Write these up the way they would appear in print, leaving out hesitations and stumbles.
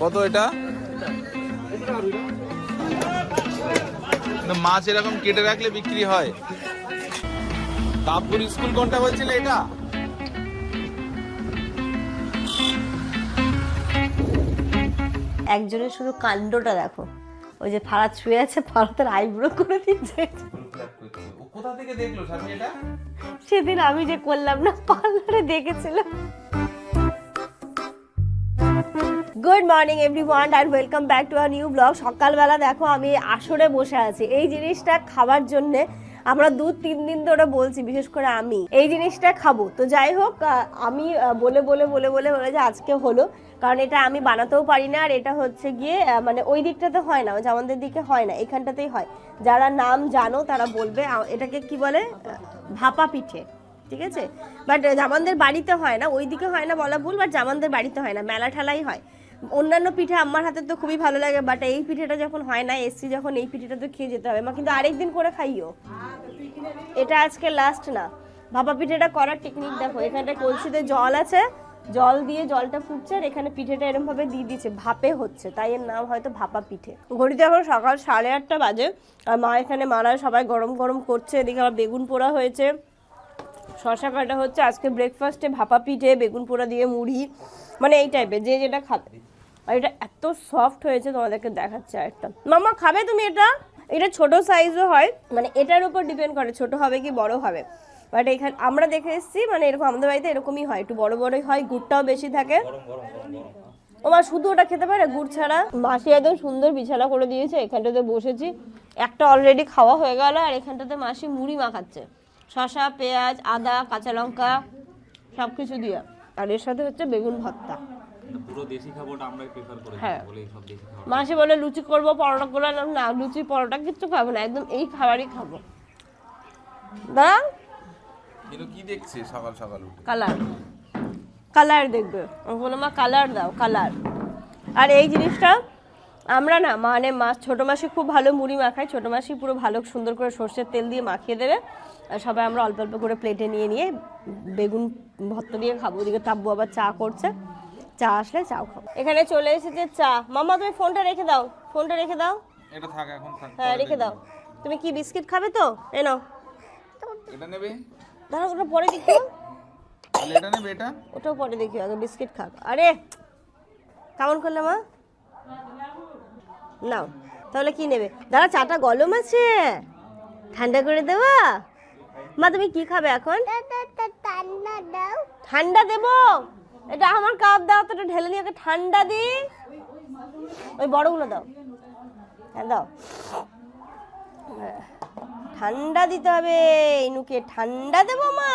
কত এটা? মাছ এরকম কেটে রাখলে বিক্রি হয়। তাপপুর স্কুল কোনটা বলছিলে এটা? একজনের শুধু কাণ্ডটা দেখো, ওই যে ফারাত শুয়ে আছে, ফারাতের আইব্রো করে দিচ্ছে। কোথা থেকে দেখলো স্বামী এটা? সেদিন আমি যে করলাম না, পার্লারে দেখেছিলাম। Good morning everyone and welcome back to our new blog. সকালবেলা দেখো আমি আসরে বসে আছি এই জিনিসটা খাবার জন্য। আমরা 2-3 দিন ধরে বলছি, বিশেষ করে আমি এই জিনিসটা খাবো। তো যাই হোক, আমি বলে যে আজকে হলো, কারণ এটা আমি বানাতেও পারি না। আর এটা হচ্ছে গিয়ে মানে ওই দিকটাতে হয় না, আমাদের দিকে হয় না, এখানটাতেই হয়। যারা নাম জানো তারা বলবে। এটাকে কি বলে? ভাপা পিঠে, ঠিক আছে। বাট জামানদের বাড়িতে হয় না, ওইদিকে হয় না বলা ভুল, বাট জামানদের বাড়িতে হয় না, মেলা ঠেলাই হয়। অন্যান্য পিঠে আমার হাতে তো খুবই ভালো লাগে, বাট এই পিঠেটা যখন হয় না, এসছি যখন, এই পিঠেটা তো খেয়ে যেতে হবে। মা কিন্তু আরেকদিন করে খাইও, এটা আজকে লাস্ট না। ভাপা পিঠেটা করার টেকনিক দেখো, এখানটা কলসিতে জল আছে, জল দিয়ে জলটা ফুটছে, আর এখানে পিঠেটা এরকম ভাবে দিয়ে দিচ্ছে, ভাপে হচ্ছে, তাই এর নাম হয়তো ভাপা পিঠে। ঘড়িতে এখন সকাল 8:30 বাজে, আর মা এখানে মারা সবাই গরম গরম করছে। এদিকে আবার বেগুন পোড়া হয়েছে, শশা কাটা হচ্ছে। আজকে ব্রেকফাস্টে ভাপা পিঠে, বেগুন পোড়া দিয়ে মুড়ি, মানে এই টাইপের যে যেটা খাবে। আর এটা এত সফট হয়েছে, তোমাদেরকে দেখাচ্ছে একটা। মামা খাবে তুমি এটা? এটা ছোট সাইজও হয়, মানে এটার উপর ডিপেন্ড করে ছোট হবে কি বড় হবে। বাট এখানে আমরা দেখে এসেছি, মানে এরকম আমাদের বাড়িতে এরকমই হয়, একটু বড় বড়ই হয়, গুড়টাও বেশি থাকে। ও মা শুধু ওটা খেতে পারে গুড় ছাড়া? মাসি একদম সুন্দর বিছানা করে দিয়েছে, এখানটাতে বসেছি। একটা অলরেডি খাওয়া হয়ে গেল, আর এখানটাতে মাসি মুড়ি মাখাচ্ছে, শসা, পেঁয়াজ, আদা, কাঁচা লঙ্কা সব কিছু দিয়ে। আর এর সাথে হচ্ছে বেগুন ভর্তা। পুরো দেশি খাবারটা আমরাই প্রেফার করি, বলে সব দেশি খাবার। মাসি বলে লুচি করবো, পরোটা করলাম না, লুচি পরোটা কিচ্ছু খাবো না, একদম এই খাবারই খাবো। দাঁড়া, কি দেখছে সকাল সকাল উঠে? কালার দেখবে। বলো মা কালার দাও, কালার। আর এই জিনিসটা আমরা না, মানে ছোট মাসি খুব ভালো মুড়ি মাখায়, ছোট মাসি পুরো ভালো সুন্দর করে সর্ষের তেল দিয়ে মাখিয়ে দেবে। আর সবাই আমরা অল্প অল্প করে প্লেটে নিয়ে বেগুন ভর্তা দিয়ে খাবো। ওদিকে তাব্বু আবার চা করছে, চা আসলে চাও খাবো। এখানে চলে এসেছে চা। মামা তুমি ফোনটা রেখে দাও, ফোনটা রেখে দাও। এটা থাক, এখন থাক। হ্যাঁ রেখে দাও। তুমি কি বিস্কিট খাবে তো? এনো এটা নেবে? দাঁড়াও, ওটা পরে দেখিও। তাহলে এটা নেবে? এটা ওটাও পরে দেখিও, আগে বিস্কিট খাক। আরে কেমন করলে মা? নাও তাহলে কি নেবে? দাঁড়া, চাটা গরম আছে, ঠান্ডা করে দেওয়া। মা তুমি কি খাবে এখন? ঠান্ডা দেবো? এটা আমার কাপ দাও তো, এটা ঢেলে নিয়ে ঠান্ডা দি। ওই বড়গুলো দাও, হ্যাঁ দাও। ঠান্ডা দিতে হবে ইনুকে, ঠান্ডা দেবো মা।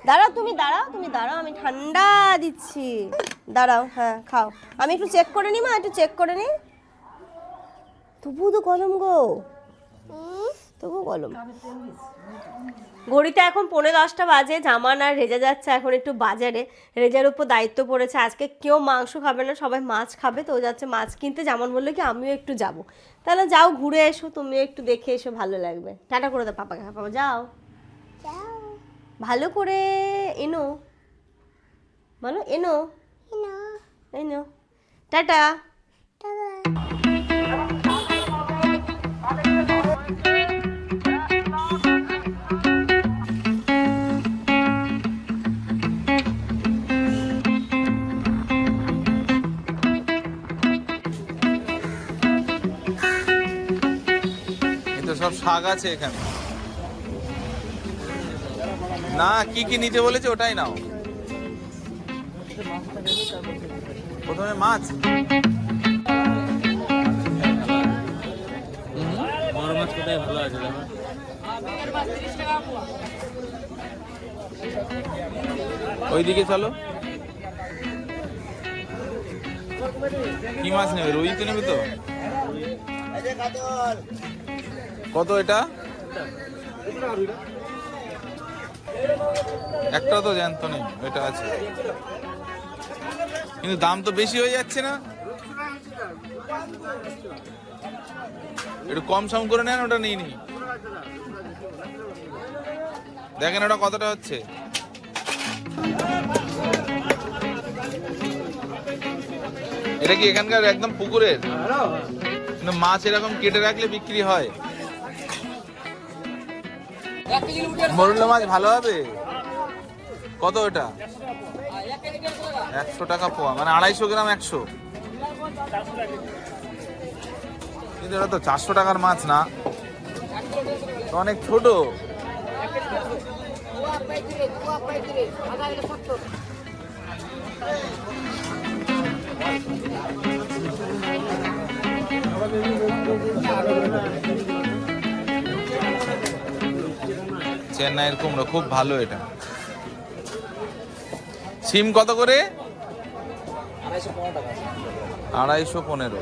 দাঁড়াও তুমি, দাঁড়াও আমি ঠান্ডা দিচ্ছি, দাঁড়াও। হ্যাঁ খাও, আমি একটু চেক করে নিই মা, একটু চেক করে নিই। তবু তো গরম গো, তবু গরম। ঘড়িতে এখন 9:45 বাজে। জামান আর রেজা যাচ্ছে এখন একটু বাজারে। রেজার উপর দায়িত্ব পড়েছে, আজকে কেউ মাংস খাবে না, সবাই মাছ খাবে। তো ও যাচ্ছে মাছ কিনতে। জামান বললো কি আমিও একটু যাব। তাহলে যাও, ঘুরে এসো, তুমিও একটু দেখে এসো, ভালো লাগবে। টাটা করে দাও পাপাকে। হ্যাঁ পাপা যাও, ভালো করে এনো, বলো এনো, এনো, টাটা। সব শাক আছে এখানে। না কি কি নিতে বলেছে ওটাই নাও। প্রথমে মাছ, বড় মাছ কোথায় ভালো আছে? ওইদিকে চলো। কি মাছ নেবে? রুই তো নেবে তো? কত এটা? একটা তো জ্যান্ত নেই, এটা আছে, কিন্তু দাম তো বেশি হয়ে যাচ্ছে না? একটু কম সম করে নেন, ওটা নিই নি। দেখেন ওটা কতটা হচ্ছে। এটা কি এখানকার একদম পুকুরের? কিন্তু মাছ এরকম কেটে রাখলে বিক্রি হয়। মরুলা মাছ ভালো হবে? কত ওটা? 100 টাকা পোয়া, মানে 250 গ্রাম 100। কিন্তু এটা তো 400 টাকার মাছ না, তো অনেক ছোট। চেন্নাইয়ের কুমড়ো খুব ভালো। এটা সিম কত করে? 215।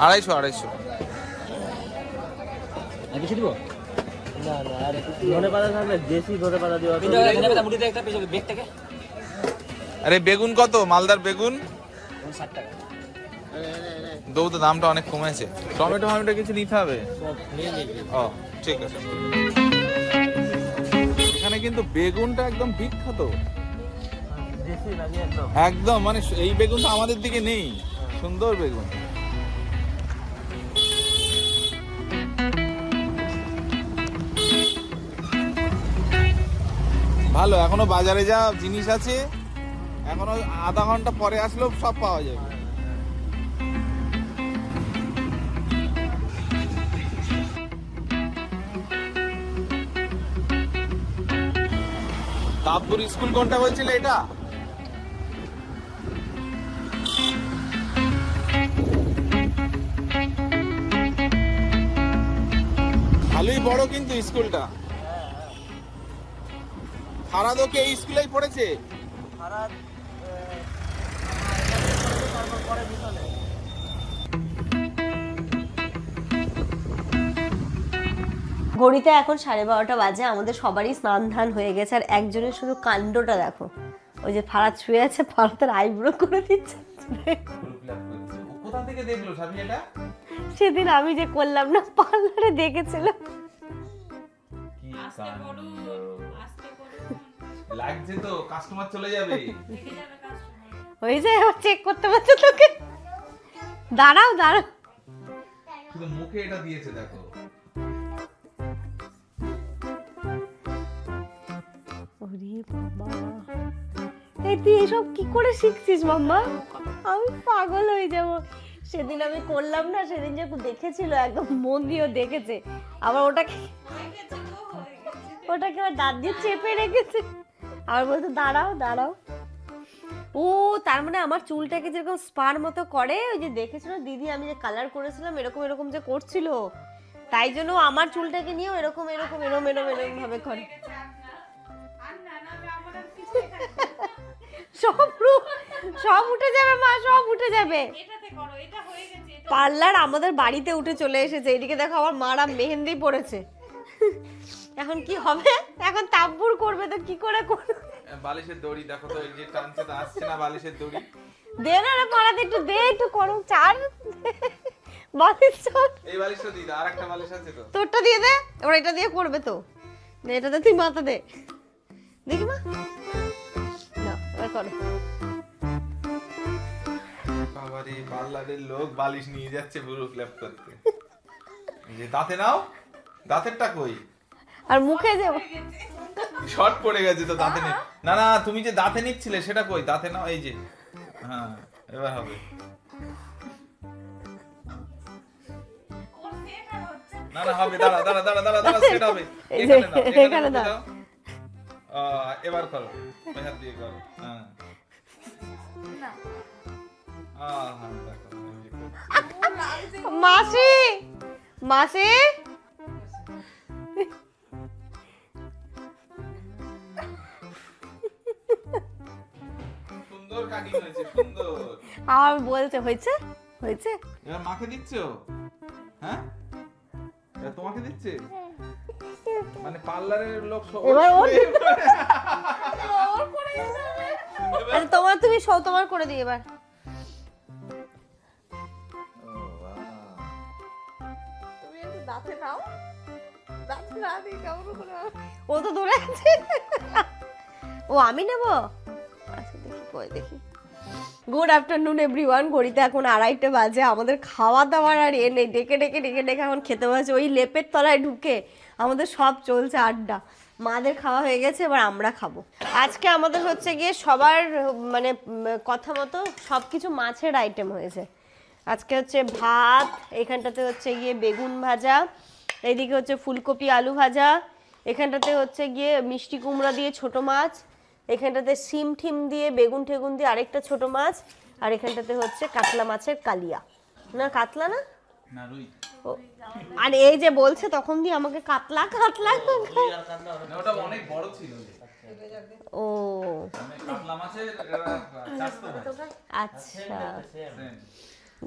250। বেশি দিব না না, আর ধনে পাতা থাকলে দেশি ধনে পাতা দিও। মুড়িতে একটা পেয়ে যাবে বেগ থেকে। আরে বেগুন কত? মালদার বেগুন 60 টাকা। দৌ তো দামটা অনেক কমেছে। টমেটো ফমেটো কিছু নিতে হবে? সব নিয়ে নিবি। ও ঠিক আছে। এখানে কিন্তু বেগুনটা একদম বিখ্যাত, দেশি লাগে একদম। একদম মানে এই বেগুন তো আমাদের দিকে নেই। সুন্দর বেগুন। ভালো, এখনো বাজারে যা জিনিস আছে, এখনো আধা ঘন্টা পরে আসলেও সব পাওয়া যাবে। তাপপুর স্কুল কোনটা বলছিলে? এটা ভালোই বড় কিন্তু স্কুলটা। ফারাদও কি এই স্কুলেই পড়েছে? ঘড়িতে এখন 12:30 বাজে। আমাদের সবারই স্নান ধান হয়ে গেছে, আর একজনের শুধু কাণ্ডটা দেখো। ওই যে ফারাদ শুয়ে আছে, ফারাদের আইব্রো করে দিচ্ছে। কোথা থেকে দেখলো সাবি এটা? সেদিন আমি যে করলাম না, পার্লারে দেখেছিল। লাগছে তো, কাস্টমার চলে যাবে। ওই যে চেক করতে পারছো তোকে। দাঁড়াও দাঁড়াও, শুধু মুখে এটা দিয়েছে দেখো। ওরে বাবা, এই তুই এসব কি করে শিখছিস মাম্মা? আমি পাগল হয়ে যাব। সেদিন আমি করলাম না, সেদিন যে দেখেছিল, একদম মন দিয়েও দেখেছে। আবার ওটাকে আবার দাঁত দিয়ে চেপে রেখেছে। আবার বলতো দাঁড়াও দাঁড়াও। ও তার মানে আমার চুলটাকে যেরকম স্পার মতো করে, ওই যে দেখেছিল দিদি আমি যে কালার করেছিলাম এরকম এরকম যে করছিল, তাই জন্য আমার চুলটাকে নিয়েও এরকম এরকম এরম এরম এরম ভাবে করে। সব উঠে যাবে মা, সব উঠে যাবে। পার্লার আমাদের বাড়িতে উঠে চলে এসেছে। এদিকে দেখো আমার মারা মেহেন্দি পড়েছে। এখন কি হবে? এখন তাব্বুর করবে তো কি করে করবে? বালিশের দড়ি দেখো তো, এই যে টানছে তো, আসছে না বালিশের দড়ি। দে না রে পাড়াতে একটু দে, একটু করো চার বালিশ চল। এই বালিশটা দি, আর একটা বালিশ আছে তো, তোরটা দিয়ে দে। এবার এটা দিয়ে করবে তো, এটাতে তুই মাথা দে দেখি মা। না এবার করো। বাবারে, পার্লারের লোক বালিশ নিয়ে যাচ্ছে পুরো ক্ল্যাপ করতে। এই যে দাঁতে নাও, দাঁতেরটা কই? আর মুখে যে শর্ট পড়ে গেছে তো দাঁতে নেই। না না, তুমি যে দাঁতে নিচ্ছিলে সেটা কই? দাঁতে নাও, এই যে। হ্যাঁ এবার হবে। না না হবে, দাঁড়া দাঁড়া দাঁড়া দাঁড়া দাঁড়া, সেটা হবে। এখানে নাও, এখানে দাও। এবার করো, ওই হাত দিয়ে করো। হ্যাঁ মাসি মাসি সুন্দর কাটিং হয়েছে, সুন্দর। আর বলছে হয়েছে হয়েছে। এবার মাকে দিচ্ছো? হ্যাঁ এবার তোমাকে দিচ্ছে? মানে পার্লারের লোক এবার ওর আরে তোমার, তুমি সব তোমার করে দিই এবার। তুমি একটু দাঁতে নাও, দাঁতে না দিই কেমন করে। ও তো দূরে আছে। ও আমি নেব? আচ্ছা দেখি কই দেখি। Good afternoon everyone. ঘড়িতে এখন 2:30 বাজে। আমাদের খাওয়া দাওয়ার আর নেই, ডেকে ডেকে এখন খেতে বসে। ওই লেপের তলায় ঢুকে আমাদের সব চলছে আড্ডা। মাদের খাওয়া হয়ে গেছে, এবার আমরা খাবো। আজকে আমাদের হচ্ছে গিয়ে সবার মানে কথা মতো সব কিছু মাছের আইটেম হয়েছে। আজকে হচ্ছে ভাত, এখানটাতে হচ্ছে গিয়ে বেগুন ভাজা, এইদিকে হচ্ছে ফুলকপি আলু ভাজা, এখানটাতে হচ্ছে গিয়ে মিষ্টি কুমড়া দিয়ে ছোট মাছ, এখানটাতে সিম ঠিম দিয়ে বেগুন ঠেগুন দিয়ে আরেকটা ছোট মাছ, আর এখানটাতে হচ্ছে কাতলা মাছের কালিয়া। না কাতলা না, না রুই। আর এই যে বলছে তখন দিয়ে আমাকে কাতলা কাতলা। না, ওটা অনেক বড় ছিল। ও কাতলা মাছের চাস্তো ভাই। আচ্ছা,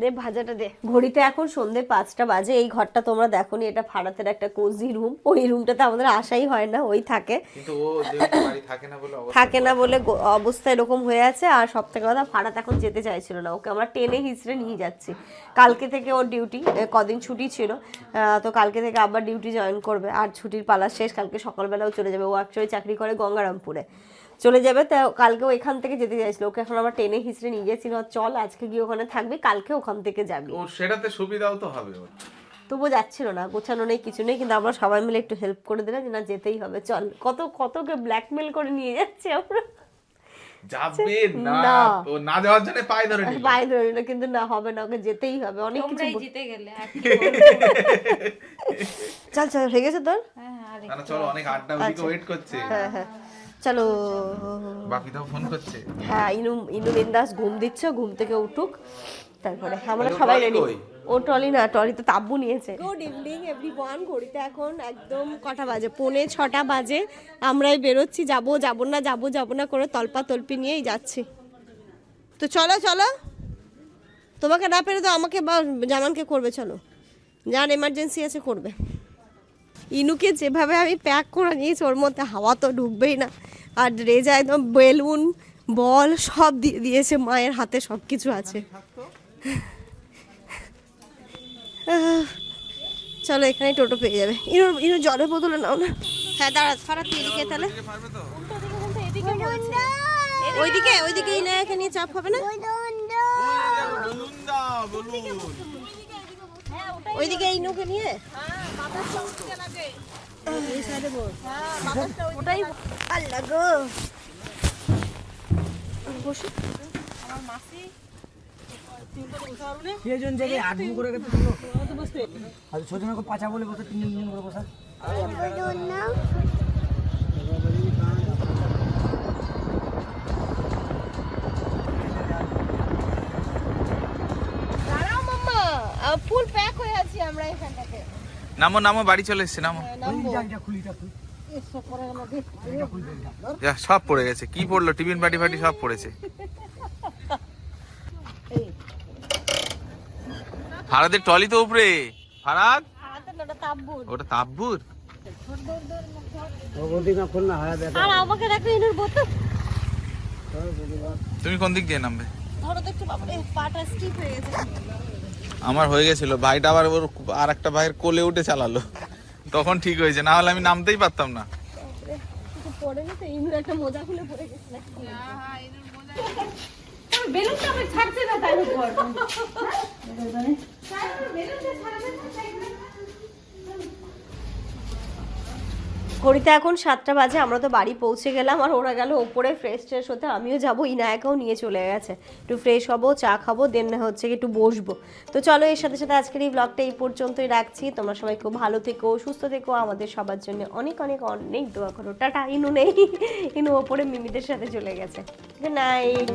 দে ভাজাটা দে। ঘড়িতে এখন সন্ধ্যে 5টা বাজে। এই ঘরটা তোমরা দেখোনি, এটা ভাড়াতের একটা কোজি রুম। ওই রুমটাতে আমাদের আসাই হয় না, ওই থাকে, কিন্তু ও যেহেতু বাড়ি থাকে না বলে থাকে না বলে অবস্থা এরকম হয়ে আছে। আর সব থেকে কথা, ভাড়াতে এখন যেতে চাইছিল না। ওকে আমরা টেনে হিচড়ে নিয়ে যাচ্ছি। কালকে থেকে ওর ডিউটি, কদিন ছুটি ছিল, তো কালকে থেকে আবার ডিউটি জয়েন করবে। আর ছুটির পালা শেষ, কালকে সকালবেলাও চলে যাবে। ও অ্যাকচুয়ালি চাকরি করে গঙ্গারামপুরে, চলে যাবে। তো কালকেও এখান থেকে যেতে চাইছিল, ওকে এখন আমরা টেনে হিচড়ে নিয়ে যাচ্ছি। চল আজকে গিয়ে ওখানে থাকবি, কালকে ওখান থেকে যাবি। ও সেটাতে সুবিধাও তো হবে ওর। তবুও যাচ্ছিল না, গোছানো নেই কিছু নেই, কিন্তু আমরা সবাই মিলে একটু হেল্প করে দিলাম যে না যেতেই হবে চল। কতকে ব্ল্যাকমেল করে নিয়ে যাচ্ছি আমরা। যাবে না, ও না যাওয়ার জন্য পায়ে ধরে নিল। পায়ে ধরে না, কিন্তু না হবে না, ওকে যেতেই হবে। অনেক কিছু জিতে গেলে চল চল, হয়ে গেছে তোর? না চলো, অনেক আড্ডা, ওদিকে ওয়েট করছে। হ্যাঁ হ্যাঁ চলো। বাপিটাও ফোন করছে। হ্যাঁ, ইনু বিন্দাস ঘুম দিচ্ছে, ঘুম থেকে উঠুক, তারপরে আমরা সবাই রেডি। ও ট্রলি না, ট্রলি তো তাব্বু নিয়েছে। Good evening everyone. ঘড়িতে এখন একদম কটা বাজে? 5:45 বাজে। আমরাই বেরোচ্ছি, যাবো না করে তলপা তলপি নিয়েই যাচ্ছি। তো চলো চলো, তোমাকে না পেরে তো আমাকে বা জামানকে করবে। চলো, যার এমার্জেন্সি আছে করবে। ইনুকে যেভাবে আমি প্যাক করে নিয়েছি, ওর মধ্যে হাওয়া তো ঢুকবেই না। আর রেজা একদম বেলুন বল সব দিয়ে দিয়েছে, মায়ের হাতে সব কিছু আছে। চলো, এখানে টোটো পেয়ে যাবে। ইনু জলের বোতলে নাও না। হ্যাঁ দাঁড়া, ফারাতে এদিকে তাহলে। ওইদিকে ইনায়াকে নিয়ে চাপ হবে না। ওইদিকে ইনুকে নিয়ে ওটাই আল্লাহ গো। বসে সেজন জায়গায় আগুন করে গেছে তো বসতে আর ছজনকে পাঁচা বলে বসে তিনজন করে বসা। দাঁড়াও মাম্মা, ফুল প্যাক হয়ে আছি আমরা এখানটাতে। নামো বাড়ি চলে এসেছে, নামো। সব পড়ে গেছে। কি পড়লো? টিফিন পাটি ফাটি সব পড়েছে। ফারাদের ট্রলি তো উপরে। ফারাদ, ওটা তাব্বুর। আর আমাকে দেখো ইনুর বোতল। তুমি কোন দিক দিয়ে নামবে? ধরো তো একটু, বাবা পাটা স্টিপ হয়ে গেছে। আমার হয়ে গেছিল, ভাইটা আবার ওর আর একটা ভাইয়ের কোলে উঠে চালালো, তখন ঠিক হয়েছে, না হলে আমি নামতেই পারতাম না। পড়ে গেছে ইনুর একটা মোজা খুলে পড়ে গেছে নাকি? বেলুনটা আমি ছাড়ছে না তার উপর। ঘড়িতে এখন 7টা বাজে। আমরা তো বাড়ি পৌঁছে গেলাম, আর ওরা গেল ওপরে ফ্রেশ ট্রেশ হতে। আমিও যাবো, ইনায়াকেও নিয়ে চলে গেছে। একটু ফ্রেশ হবো, চা খাবো, দেন হচ্ছে একটু বসবো। তো চলো, এর সাথে সাথে আজকের এই ব্লগটা এই পর্যন্তই রাখছি। তোমরা সবাই খুব ভালো থেকো, সুস্থ থেকো, আমাদের সবার জন্য অনেক অনেক অনেক দোয়া করো। টাটা। ইনু নেই, ইনু ওপরে মিমিদের সাথে চলে গেছে। Good night.